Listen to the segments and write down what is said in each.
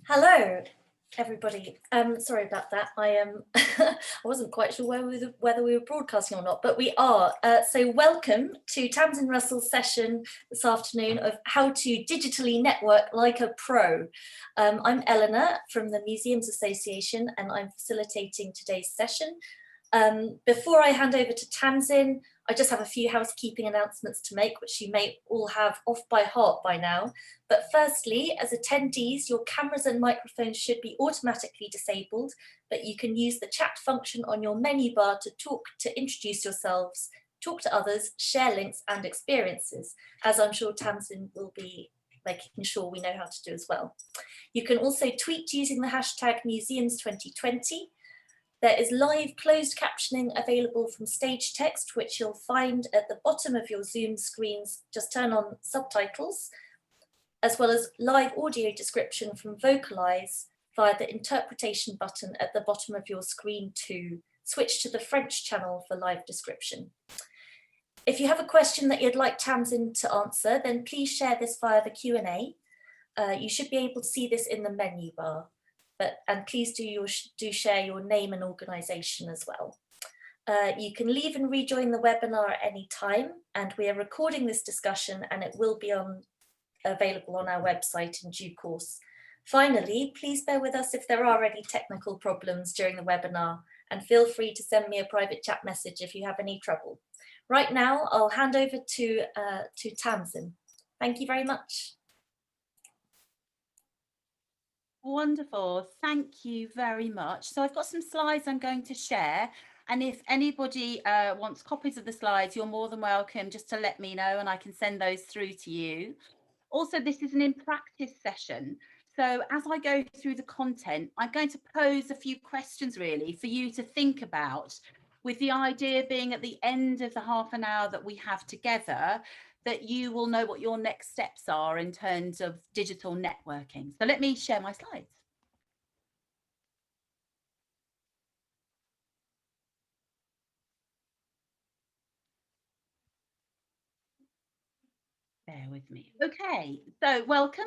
Hello, everybody. Sorry about that. I wasn't quite sure whether we were broadcasting or not, but we are. So welcome to Tamsin Russell's session this afternoon of how to digitally network like a pro. I'm Eleanor from the Museums Association, and I'm facilitating today's session. Before I hand over to Tamsin, I just have a few housekeeping announcements to make, which you may all have off by heart by now. But firstly, as attendees, your cameras and microphones should be automatically disabled, but you can use the chat function on your menu bar to introduce yourselves, talk to others, share links and experiences, as I'm sure Tamsin will be making sure we know how to do as well. You can also tweet using the hashtag Museums2020. There is live closed captioning available from stage text, which you'll find at the bottom of your Zoom screens. Just turn on subtitles, as well as live audio description from Vocalize via the interpretation button at the bottom of your screen to switch to the French channel for live description. If you have a question that you'd like Tamsin to answer, then please share this via the Q&A. You should be able to see this in the menu bar. And please do share your name and organisation as well. You can leave and rejoin the webinar at any time, and we are recording this discussion and it will be available on our website in due course. Finally, please bear with us if there are any technical problems during the webinar, and feel free to send me a private chat message if you have any trouble. Right now, I'll hand over to Tamsin. Thank you very much. Wonderful, thank you very much. So I've got some slides I'm going to share, and if anybody wants copies of the slides, you're more than welcome just to let me know and I can send those through to you. Also, this is an in practice session, so as I go through the content, I'm going to pose a few questions really for you to think about, with the idea being at the end of the half an hour that we have together, that you will know what your next steps are in terms of digital networking. So let me share my slides. Bear with me. Okay, so welcome.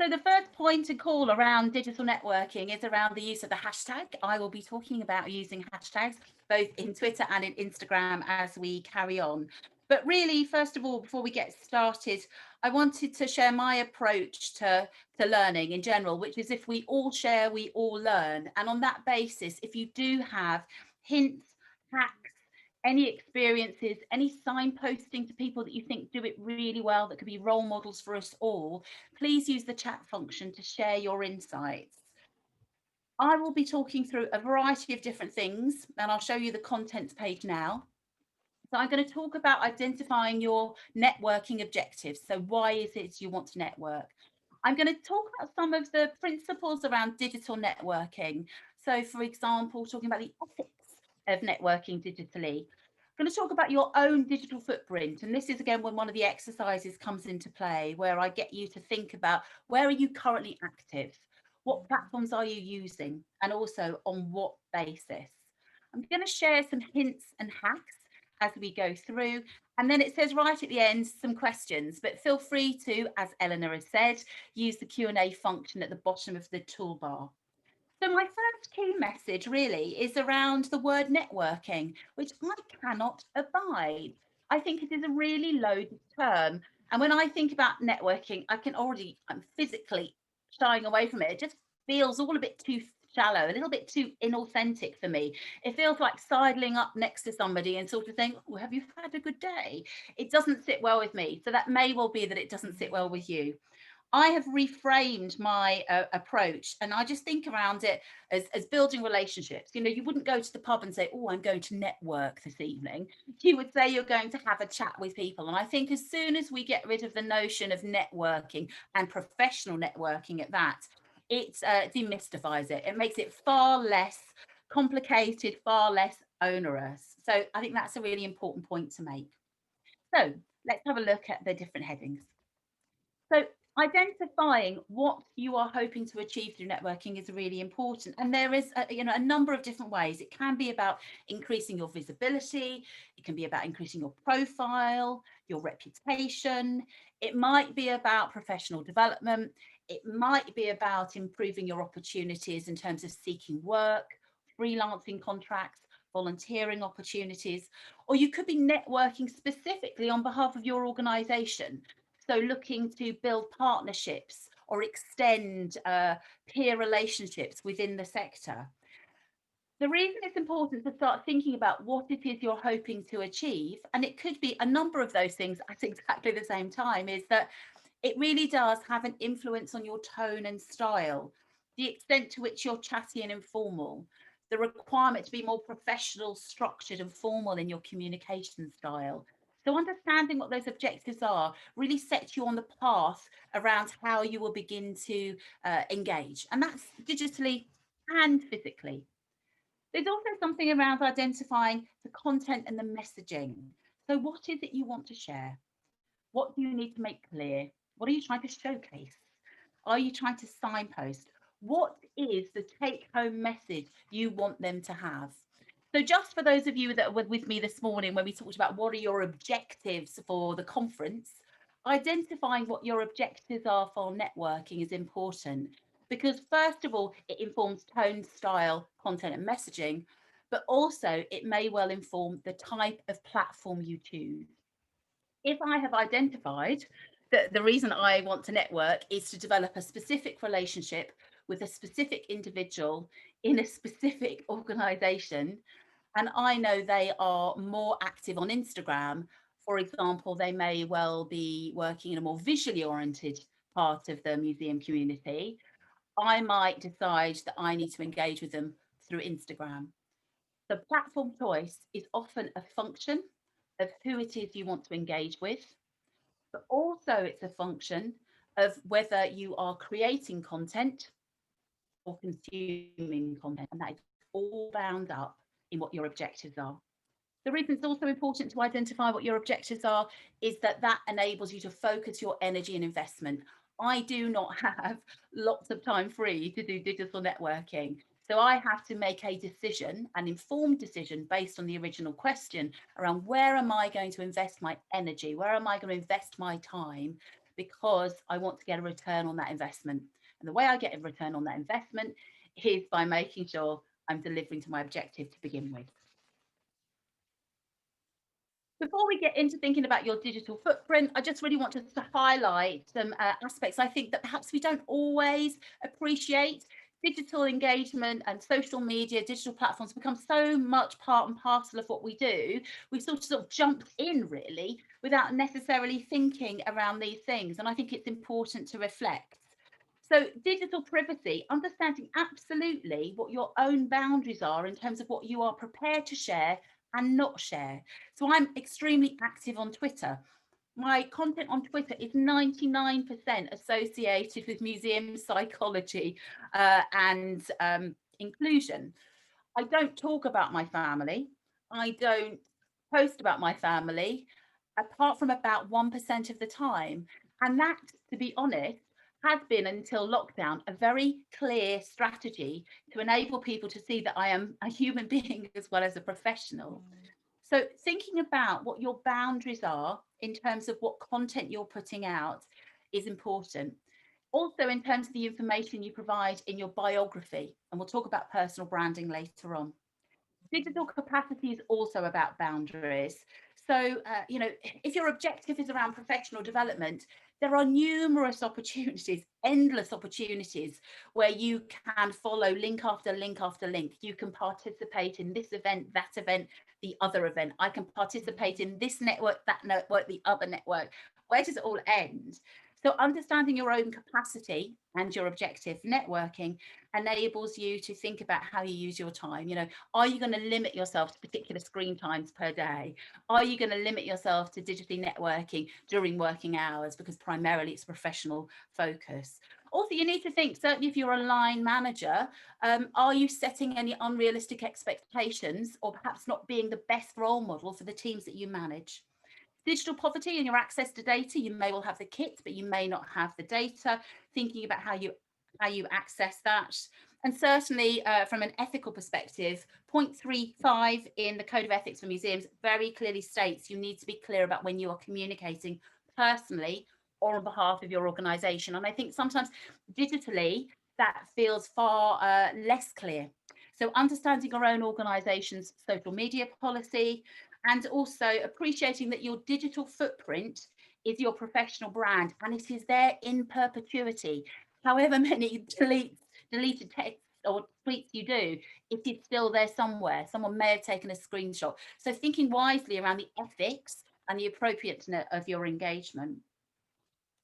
So the first point to call around digital networking is around the use of the hashtag. I will be talking about using hashtags both in Twitter and in Instagram as we carry on. But really, first of all, before we get started, I wanted to share my approach to learning in general, which is if we all share, we all learn. And on that basis, if you do have hints, hacks, any experiences, any signposting to people that you think do it really well, that could be role models for us all, please use the chat function to share your insights. I will be talking through a variety of different things, and I'll show you the contents page now. So I'm going to talk about identifying your networking objectives. So why is it you want to network? I'm going to talk about some of the principles around digital networking. So for example, talking about the ethics of networking digitally. I'm going to talk about your own digital footprint. And this is again when one of the exercises comes into play, where I get you to think about where are you currently active? What platforms are you using? And also on what basis? I'm going to share some hints and hacks as we go through. And then it says right at the end, some questions, but feel free to, as Eleanor has said, use the Q&A function at the bottom of the toolbar. So my first key message really is around the word networking, which I cannot abide. I think it is a really loaded term. And when I think about networking, I'm physically shying away from it. It just feels all a bit too shallow, a little bit too inauthentic for me. It feels like sidling up next to somebody and sort of saying, oh, have you had a good day? It doesn't sit well with me. So that may well be that it doesn't sit well with you. I have reframed my approach, and I just think around it as building relationships. You know, you wouldn't go to the pub and say, oh, I'm going to network this evening. You would say you're going to have a chat with people. And I think as soon as we get rid of the notion of networking, and professional networking at that, it demystifies it. It makes it far less complicated, far less onerous. So I think that's a really important point to make. So let's have a look at the different headings. So identifying what you are hoping to achieve through networking is really important, and there is a number of different ways. It can be about increasing your visibility, it can be about increasing your profile, your reputation, it might be about professional development, It might be about improving your opportunities in terms of seeking work, freelancing contracts, volunteering opportunities, or you could be networking specifically on behalf of your organisation. So looking to build partnerships or extend peer relationships within the sector. The reason it's important to start thinking about what it is you're hoping to achieve, and it could be a number of those things at exactly the same time, is that it really does have an influence on your tone and style, the extent to which you're chatty and informal, the requirement to be more professional, structured and formal in your communication style. So understanding what those objectives are really sets you on the path around how you will begin to engage, and that's digitally and physically. There's also something around identifying the content and the messaging. So what is it you want to share? What do you need to make clear? What are you trying to showcase? Are you trying to signpost? What is the take-home message you want them to have? So just for those of you that were with me this morning when we talked about what are your objectives for the conference, identifying what your objectives are for networking is important, because first of all, it informs tone, style, content and messaging, but also it may well inform the type of platform you choose. If I have identified that the reason I want to network is to develop a specific relationship with a specific individual in a specific organization, and I know they are more active on Instagram, for example, they may well be working in a more visually oriented part of the museum community, I might decide that I need to engage with them through Instagram. The platform choice is often a function of who it is you want to engage with, but also it's a function of whether you are creating content or consuming content, and that is all bound up in what your objectives are. The reason it's also important to identify what your objectives are is that that enables you to focus your energy and investment. I do not have lots of time free to do digital networking. So I have to make a decision, an informed decision based on the original question around where am I going to invest my energy? Where am I going to invest my time? Because I want to get a return on that investment. And the way I get a return on that investment is by making sure I'm delivering to my objective to begin with. Before we get into thinking about your digital footprint, I just really want to highlight some aspects I think that perhaps we don't always appreciate. Digital engagement and social media, digital platforms become so much part and parcel of what we do. We've sort of jumped in really without necessarily thinking around these things. And I think it's important to reflect. So digital privacy, understanding absolutely what your own boundaries are in terms of what you are prepared to share and not share. So I'm extremely active on Twitter. My content on Twitter is 99% associated with museum psychology and inclusion. I don't talk about my family. I don't post about my family, apart from about 1% of the time. And that, to be honest, has been until lockdown a very clear strategy to enable people to see that I am a human being as well as a professional. So thinking about what your boundaries are in terms of what content you're putting out is important. Also in terms of the information you provide in your biography, and we'll talk about personal branding later on. Digital capacity is also about boundaries. So, if your objective is around professional development, there are numerous opportunities, endless opportunities where you can follow link after link after link. You can participate in this event, that event, the other event. I can participate in this network, that network, the other network. Where does it all end? So understanding your own capacity and your objective networking enables you to think about how you use your time. Are you going to limit yourself to particular screen times per day? Are you going to limit yourself to digitally networking during working hours because primarily it's professional focus? Also, you need to think, certainly if you're a line manager, are you setting any unrealistic expectations or perhaps not being the best role model for the teams that you manage? Digital poverty and your access to data, you may well have the kit, but you may not have the data, thinking about how you access that. And certainly from an ethical perspective, 0.35 in the Code of Ethics for Museums very clearly states you need to be clear about when you are communicating personally or on behalf of your organization. And I think sometimes digitally that feels far less clear. So understanding your own organization's social media policy, and also appreciating that your digital footprint is your professional brand and it is there in perpetuity. However many deleted text or tweets you do, it is still there somewhere. Someone may have taken a screenshot. So thinking wisely around the ethics and the appropriateness of your engagement.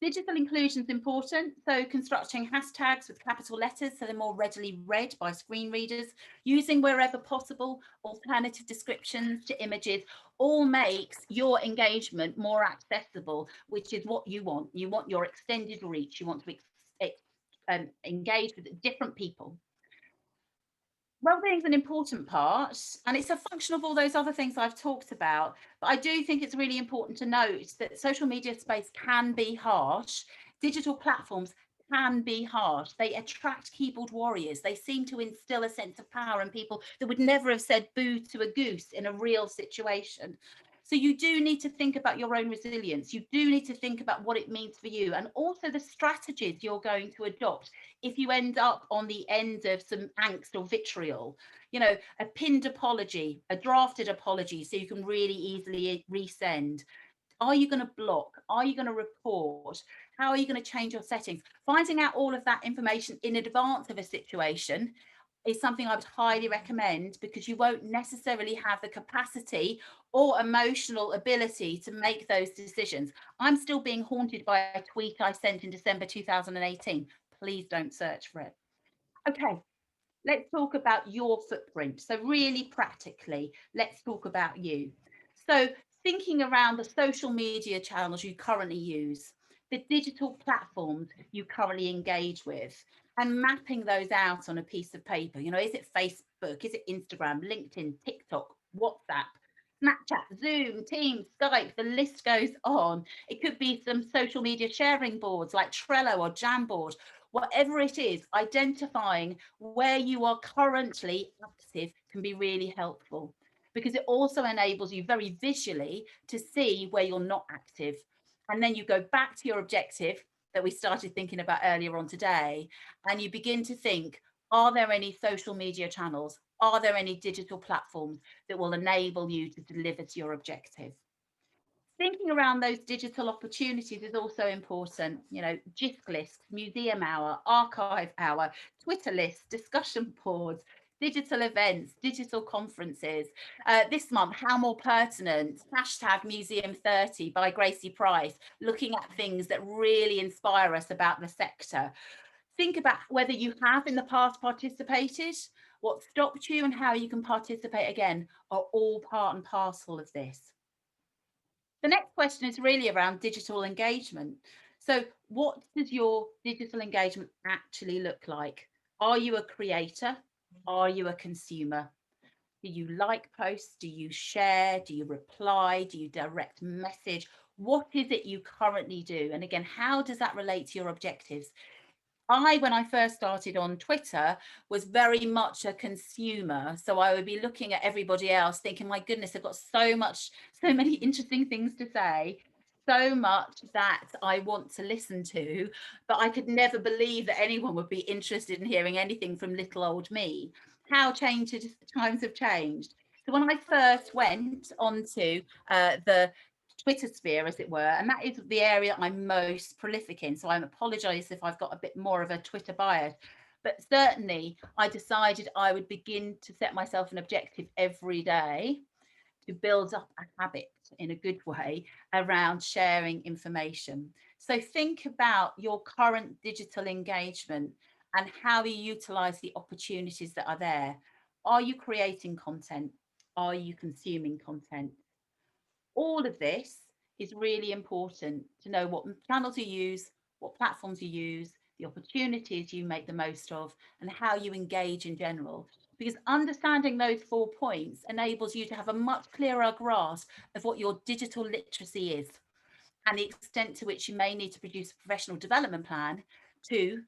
Digital inclusion is important, so constructing hashtags with capital letters so they're more readily read by screen readers, using wherever possible alternative descriptions to images, all makes your engagement more accessible, which is what you want. You want your extended reach, you want to engage with different people. Wellbeing is an important part, and it's a function of all those other things I've talked about. But I do think it's really important to note that social media space can be harsh. Digital platforms can be harsh. They attract keyboard warriors. They seem to instill a sense of power in people that would never have said boo to a goose in a real situation. So you do need to think about your own resilience. You do need to think about what it means for you, and also the strategies you're going to adopt if you end up on the end of some angst or vitriol. You know, a pinned apology, a drafted apology, so you can really easily resend. Are you going to block? Are you going to report? How are you going to change your settings? Finding out all of that information in advance of a situation is something I would highly recommend, because you won't necessarily have the capacity or emotional ability to make those decisions. I'm still being haunted by a tweet I sent in December 2018. Please don't search for it. Okay, let's talk about your footprint. So really practically, let's talk about you. So thinking around the social media channels you currently use, the digital platforms you currently engage with, and mapping those out on a piece of paper. You know, is it Facebook? Is it Instagram, LinkedIn, TikTok, WhatsApp, Snapchat, Zoom, Teams, Skype, the list goes on. It could be some social media sharing boards like Trello or Jamboard. Whatever it is, identifying where you are currently active can be really helpful, because it also enables you very visually to see where you're not active. And then you go back to your objective that we started thinking about earlier on today, and you begin to think, are there any social media channels? Are there any digital platforms that will enable you to deliver to your objective? Thinking around those digital opportunities is also important. You know, GISC lists, museum hour, archive hour, Twitter lists, discussion boards, digital events, digital conferences. This month, how more pertinent, hashtag Museum 30 by Gracie Price, looking at things that really inspire us about the sector. Think about whether you have in the past participated, what stopped you, and how you can participate again are all part and parcel of this. The next question is really around digital engagement. So what does your digital engagement actually look like? Are you a creator? Are you a consumer? Do you like posts? Do you share? Do you reply? Do you direct message? What is it you currently do? And again, how does that relate to your objectives? When I first started on Twitter, was very much a consumer. So I would be looking at everybody else thinking, my goodness, they've got so many interesting things to say, so much that I want to listen to, but I could never believe that anyone would be interested in hearing anything from little old me. How times have changed. So when I first went onto the Twitter sphere, as it were, and that is the area I'm most prolific in. So I apologise if I've got a bit more of a Twitter bias, but certainly I decided I would begin to set myself an objective every day to build up a habit in a good way around sharing information. So think about your current digital engagement and how you utilise the opportunities that are there. Are you creating content? Are you consuming content? All of this is really important to know what channels you use, what platforms you use, the opportunities you make the most of, and how you engage in general. Because understanding those 4 points enables you to have a much clearer grasp of what your digital literacy is and the extent to which you may need to produce a professional development plan to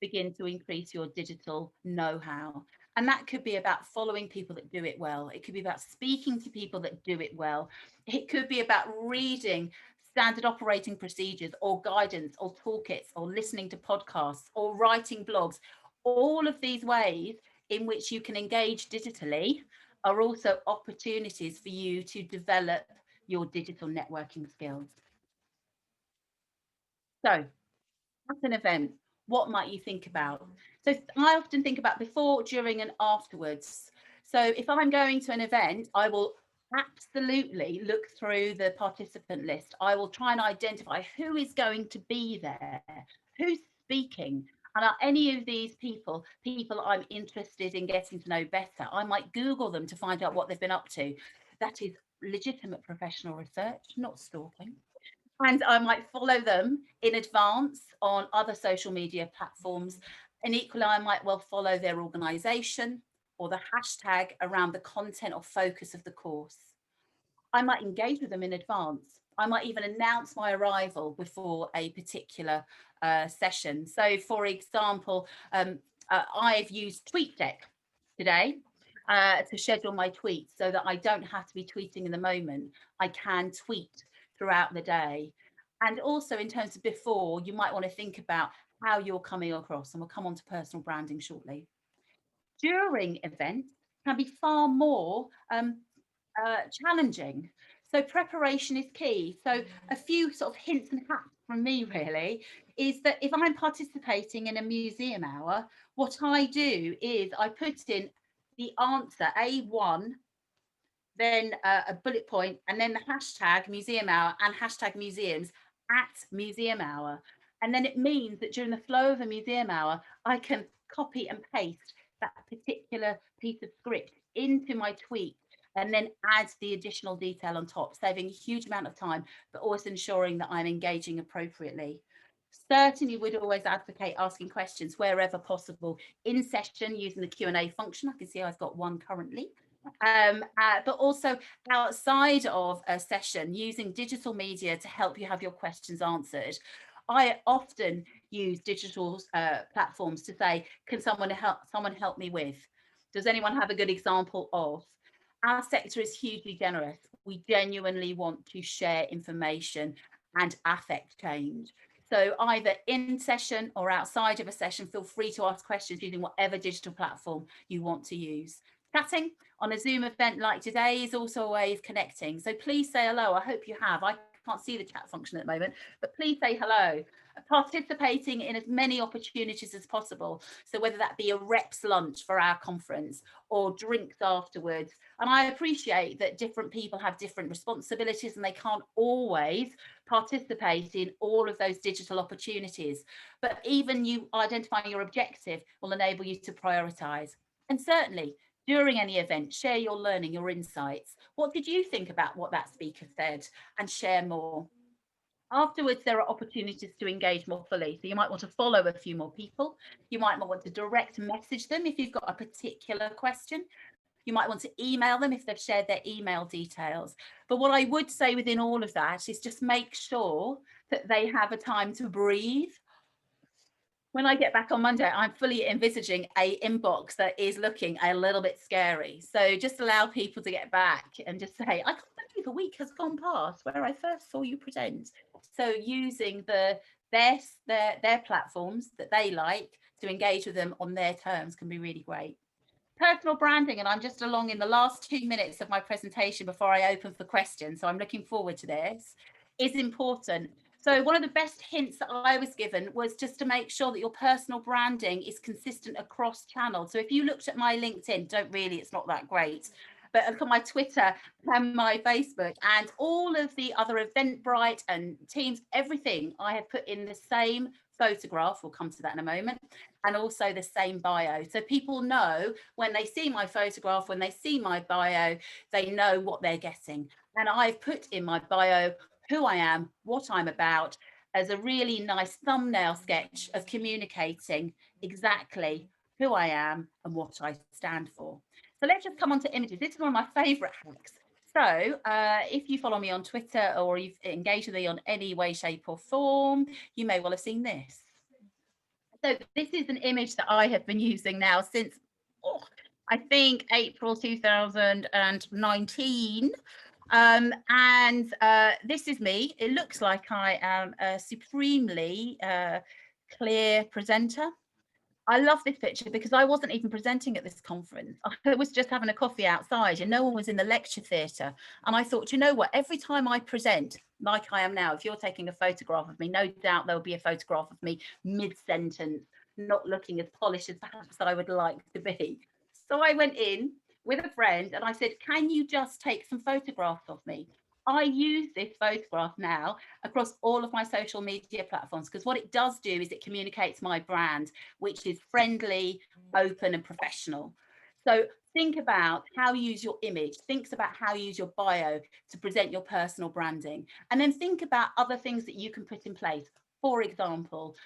begin to increase your digital know-how. And that could be about following people that do it well. It could be about speaking to people that do it well. It could be about reading standard operating procedures or guidance or toolkits or listening to podcasts or writing blogs. All of these ways in which you can engage digitally are also opportunities for you to develop your digital networking skills. So at an event, what might you think about? So I often think about before, during and afterwards. So if I'm going to an event, I will absolutely look through the participant list. I will try and identify who is going to be there, who's speaking, and are any of these people I'm interested in getting to know better. I might Google them to find out what they've been up to. That is legitimate professional research, not stalking. And I might follow them in advance on other social media platforms. And equally, I might well follow their organisation or the hashtag around the content or focus of the course. I might engage with them in advance. I might even announce my arrival before a particular session. So, for example, I've used TweetDeck today to schedule my tweets so that I don't have to be tweeting in the moment. I can tweet throughout the day. And also in terms of before, you might want to think about how you're coming across, and we'll come on to personal branding shortly. During events can be far more challenging. So preparation is key. So a few sort of hints and hacks from me really is that if I'm participating in a museum hour, what I do is I put in the answer A1, then a bullet point, and then the hashtag museum hour and hashtag museums at museum hour. And then it means that during the flow of a museum hour, I can copy and paste that particular piece of script into my tweet and then add the additional detail on top, saving a huge amount of time, but also ensuring that I'm engaging appropriately. Certainly would always advocate asking questions wherever possible in session using the Q&A function. I can see I've got one currently. But also outside of a session using digital media to help you have your questions answered. I often use digital platforms to say, can someone help me with? Does anyone have a good example of? Our sector is hugely generous. We genuinely want to share information and affect change. So either in session or outside of a session, feel free to ask questions using whatever digital platform you want to use. Chatting on a Zoom event like today is also a way of connecting. So please say hello. I hope you have. I can't see the chat function at the moment, but please say hello. Participating in as many opportunities as possible. So whether that be a reps lunch for our conference or drinks afterwards. And I appreciate that different people have different responsibilities and they can't always participate in all of those digital opportunities. But even you identifying your objective will enable you to prioritize. And certainly, during any event, share your learning, your insights. What did you think about what that speaker said? And share more. Afterwards, there are opportunities to engage more fully. So you might want to follow a few more people. You might want to direct message them if you've got a particular question. You might want to email them if they've shared their email details. But what I would say within all of that is just make sure that they have a time to breathe. When I get back on Monday, I'm fully envisaging a inbox that is looking a little bit scary. So just allow people to get back and just say, I can't believe a week has gone past where I first saw you present. So using their platforms that they like to engage with them on their terms can be really great. Personal branding, and I'm just along in the last 2 minutes of my presentation before I open for questions, so I'm looking forward to this, is important. So one of the best hints that I was given was just to make sure that your personal branding is consistent across channels. So if you looked at my LinkedIn, it's not that great, but look at my Twitter and my Facebook and all of the other Eventbrite and Teams, everything I have put in the same photograph, we'll come to that in a moment, and also the same bio. So people know when they see my photograph, when they see my bio, they know what they're getting. And I've put in my bio who I am, what I'm about, as a really nice thumbnail sketch of communicating exactly who I am and what I stand for. So let's just come on to images. This is one of my favorite hacks. So if you follow me on Twitter or you've engaged with me on any way, shape or form, you may well have seen this. So this is an image that I have been using now since, I think, April 2019. This is me. It looks like I am a supremely clear presenter. I love this picture because I wasn't even presenting at this conference. I was just having a coffee outside and no one was in the lecture theatre. And I thought, you know what, every time I present, like I am now, if you're taking a photograph of me, no doubt there'll be a photograph of me mid-sentence, not looking as polished as perhaps I would like to be. So I went in with a friend and I said, can you just take some photographs of me? I use this photograph now across all of my social media platforms because what it does do is it communicates my brand, which is friendly, open and professional. So think about how you use your image, think about how you use your bio to present your personal branding, and then think about other things that you can put in place. For example,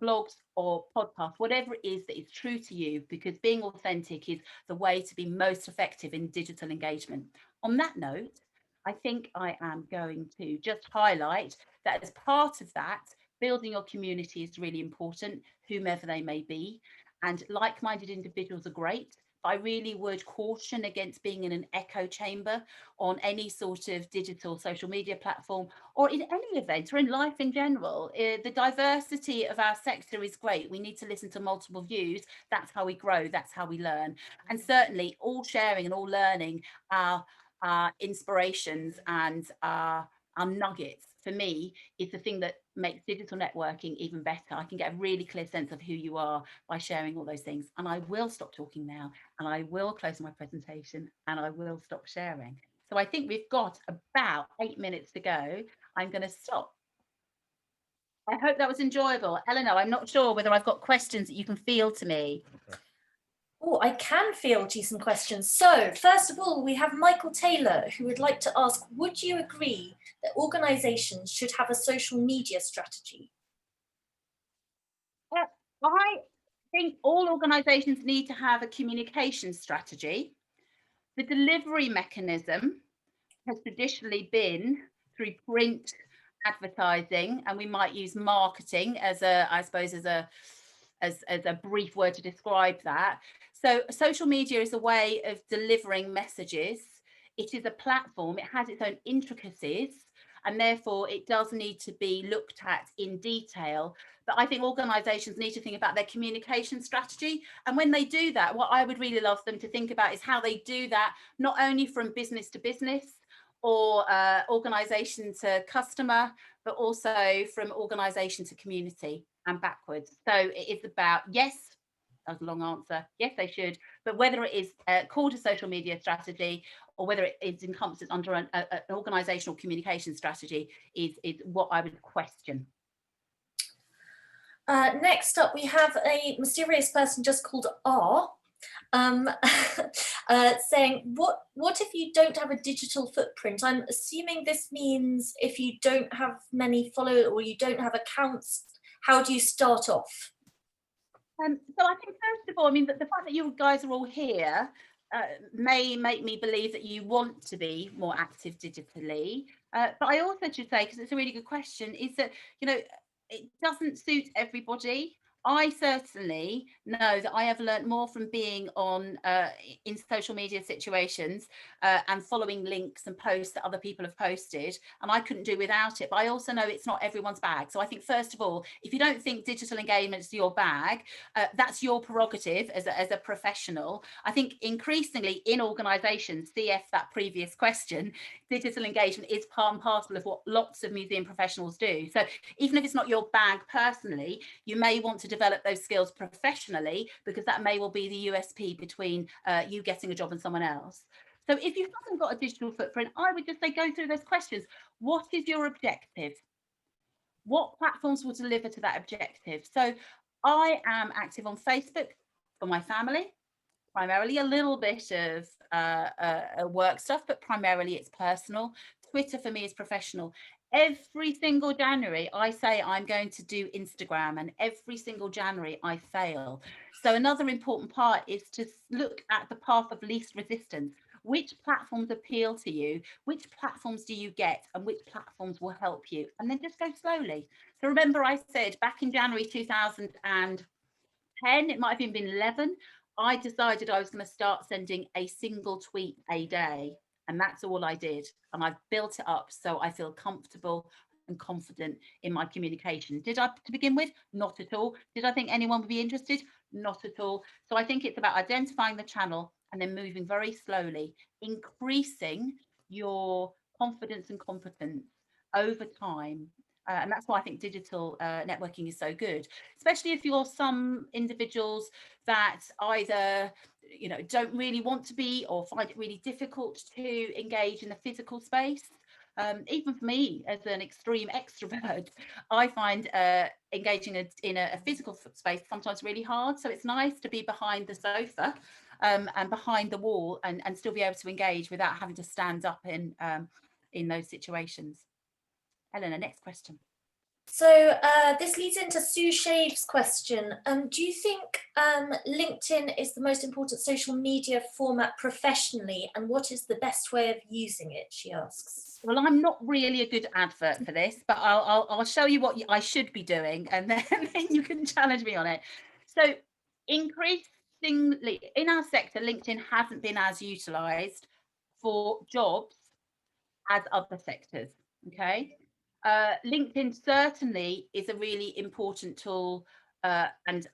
blogs or podcasts, whatever it is that is true to you, because being authentic is the way to be most effective in digital engagement. On that note, I think I am going to just highlight that as part of that, building your community is really important, whomever they may be. And like-minded individuals are great, but I really would caution against being in an echo chamber on any sort of digital social media platform or in any event or in life in general. The diversity of our sector is great. We need to listen to multiple views. That's how we grow. That's how we learn. And certainly all sharing and all learning our inspirations and our nuggets, for me, is the thing that makes digital networking even better. I can get a really clear sense of who you are by sharing all those things. And I will stop talking now, and I will close my presentation, and I will stop sharing. So I think we've got about 8 minutes to go. I'm going to stop. I hope that was enjoyable. Eleanor, I'm not sure whether I've got questions that you can field to me. Oh, I can field you some questions. So, first of all, we have Michael Taylor, who would like to ask, would you agree that organisations should have a social media strategy? I think all organisations need to have a communication strategy. The delivery mechanism has traditionally been through print advertising, and we might use marketing as a, I suppose, as a brief word to describe that. So social media is a way of delivering messages. It is a platform, it has its own intricacies, and therefore it does need to be looked at in detail. But I think organisations need to think about their communication strategy. And when they do that, what I would really love them to think about is how they do that, not only from business to business or organisation to customer, but also from organisation to community and backwards. So it is about, yes, that was a long answer, yes, they should, but whether it is called a social media strategy or whether it is encompassed under an organisational communication strategy is what I would question. Next up, we have a mysterious person just called R, saying, what if you don't have a digital footprint? I'm assuming this means if you don't have many followers or you don't have accounts, how do you start off? So I think, first of all, I mean, the fact that you guys are all here may make me believe that you want to be more active digitally. But I also should say, because it's a really good question, is that, you know, it doesn't suit everybody. I certainly know that I have learned more from being on in social media situations and following links and posts that other people have posted, and I couldn't do without it. But I also know it's not everyone's bag. So I think, first of all, if you don't think digital engagement is your bag, that's your prerogative as a professional. I think increasingly in organisations, CF that previous question, digital engagement is part and parcel of what lots of museum professionals do. So even if it's not your bag personally, you may want to develop those skills professionally, because that may well be the USP between you getting a job and someone else. So if you haven't got a digital footprint, I would just say go through those questions. What is your objective? What platforms will deliver to that objective? So I am active on Facebook for my family, primarily, a little bit of work stuff, but primarily it's personal. Twitter for me is professional. Every single January, I say I'm going to do Instagram, and every single January I fail. So another important part is to look at the path of least resistance. Which platforms appeal to you? Which platforms do you get? And which platforms will help you? And then just go slowly. So remember, I said back in January 2010, it might have even been 11, I decided I was going to start sending a single tweet a day. And that's all I did. And I've built it up so I feel comfortable and confident in my communication. Did I, to begin with? Not at all. Did I think anyone would be interested? Not at all. So I think it's about identifying the channel and then moving very slowly, increasing your confidence and competence over time. And that's why I think digital networking is so good, especially if you're some individuals that either don't really want to be or find it really difficult to engage in the physical space. Even for me as an extreme extrovert, I find engaging in a physical space sometimes really hard. So it's nice to be behind the sofa and behind the wall and still be able to engage without having to stand up in those situations. Eleanor, next question. So this leads into Sue Shave's question. Do you think LinkedIn is the most important social media format professionally, and what is the best way of using it, she asks? Well, I'm not really a good advert for this, but I'll show you what I should be doing, and then you can challenge me on it. So increasingly in our sector, LinkedIn hasn't been as utilised for jobs as other sectors. Okay. LinkedIn certainly is a really important tool and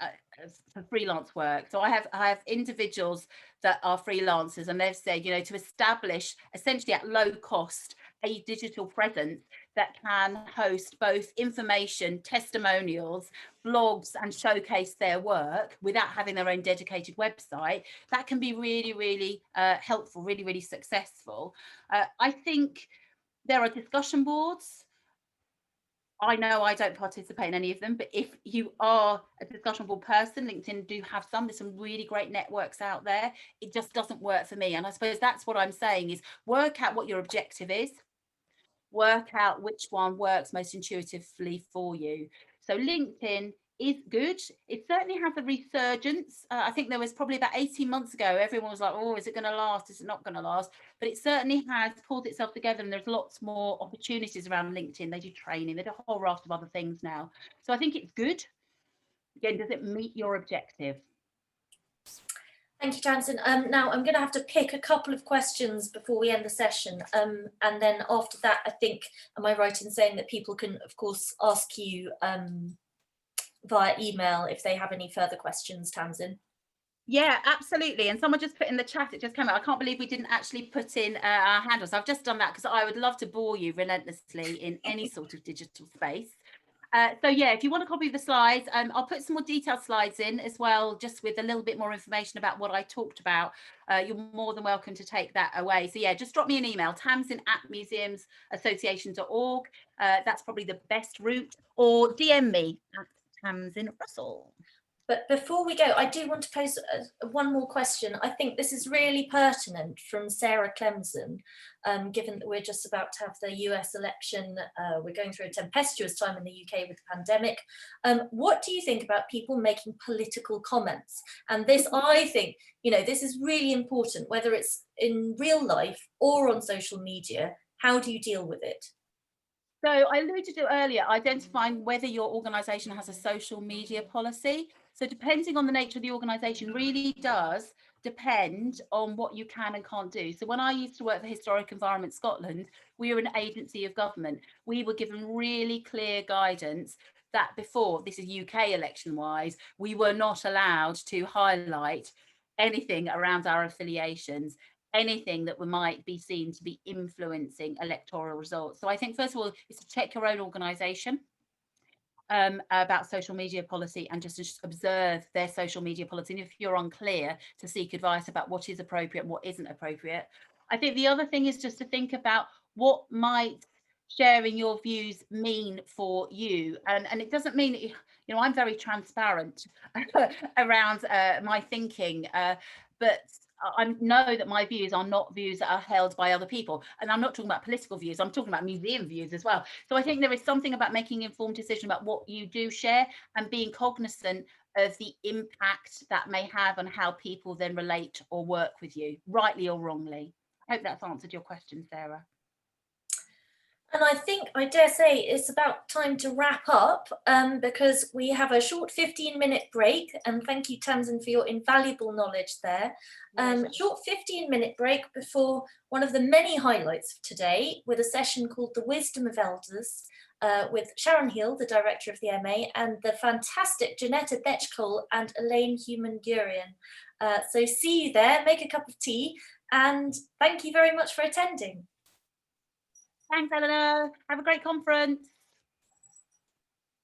for freelance work. So I have individuals that are freelancers, and they've said, to establish essentially at low cost a digital presence that can host both information, testimonials, blogs, and showcase their work without having their own dedicated website, that can be really, really helpful, really, really successful. I think there are discussion boards. I know I don't participate in any of them, but if you are a discussionable person, LinkedIn do have some. There's some really great networks out there. It just doesn't work for me. And I suppose that's what I'm saying is work out what your objective is, work out which one works most intuitively for you. So LinkedIn is good. It certainly has a resurgence. I think there was probably about 18 months ago, everyone was like, oh, is it going to last? Is it not going to last? But it certainly has pulled itself together, and there's lots more opportunities around LinkedIn. They do training, they do a whole raft of other things now. So I think it's good. Again, does it meet your objective? Thank you, Tamsin. Now I'm going to have to pick a couple of questions before we end the session. And then after that, I think, am I right in saying that people can, of course, ask you via email if they have any further questions, Tamsin? Yeah, absolutely. And someone just put in the chat, it just came out, I can't believe we didn't actually put in our handles. I've just done that because I would love to bore you relentlessly in any sort of digital space. So yeah, if you want a copy of the slides, I'll put some more detailed slides in as well, just with a little bit more information about what I talked about. You're more than welcome to take that away. So yeah, just drop me an email, tamsin@museumsassociation.org. That's probably the best route, or DM me at Tamsin Russell. But before we go, I do want to pose one more question. I think this is really pertinent from Sarah Clemson, given that we're just about to have the US election. We're going through a tempestuous time in the UK with the pandemic. What do you think about people making political comments? And this, I think, this is really important, whether it's in real life or on social media. How do you deal with it? So I alluded to earlier, identifying whether your organisation has a social media policy. So depending on the nature of the organisation really does depend on what you can and can't do. So when I used to work for Historic Environment Scotland, we were an agency of government. We were given really clear guidance that before, this is UK election wise, we were not allowed to highlight anything around our affiliations, anything that might be seen to be influencing electoral results. So I think, first of all, is to check your own organisation about social media policy and just observe their social media policy. And if you're unclear, to seek advice about what is appropriate and what isn't appropriate. I think the other thing is just to think about what might sharing your views mean for you. And it doesn't mean, I'm very transparent around my thinking, but I know that my views are not views that are held by other people. And I'm not talking about political views, I'm talking about museum views as well. So I think there is something about making informed decision about what you do share and being cognizant of the impact that may have on how people then relate or work with you, rightly or wrongly. I hope that's answered your question, Sarah. And I dare say, it's about time to wrap up because we have a short 15-minute break. And thank you, Tamsin, for your invaluable knowledge there. Pleasure. Short 15-minute break before one of the many highlights of today with a session called The Wisdom of Elders with Sharon Hill, the director of the MA, and the fantastic Janetta Betchcole and Elaine Human-Gurian. So see you there, make a cup of tea, and thank you very much for attending. Thanks, Eleanor. Have a great conference.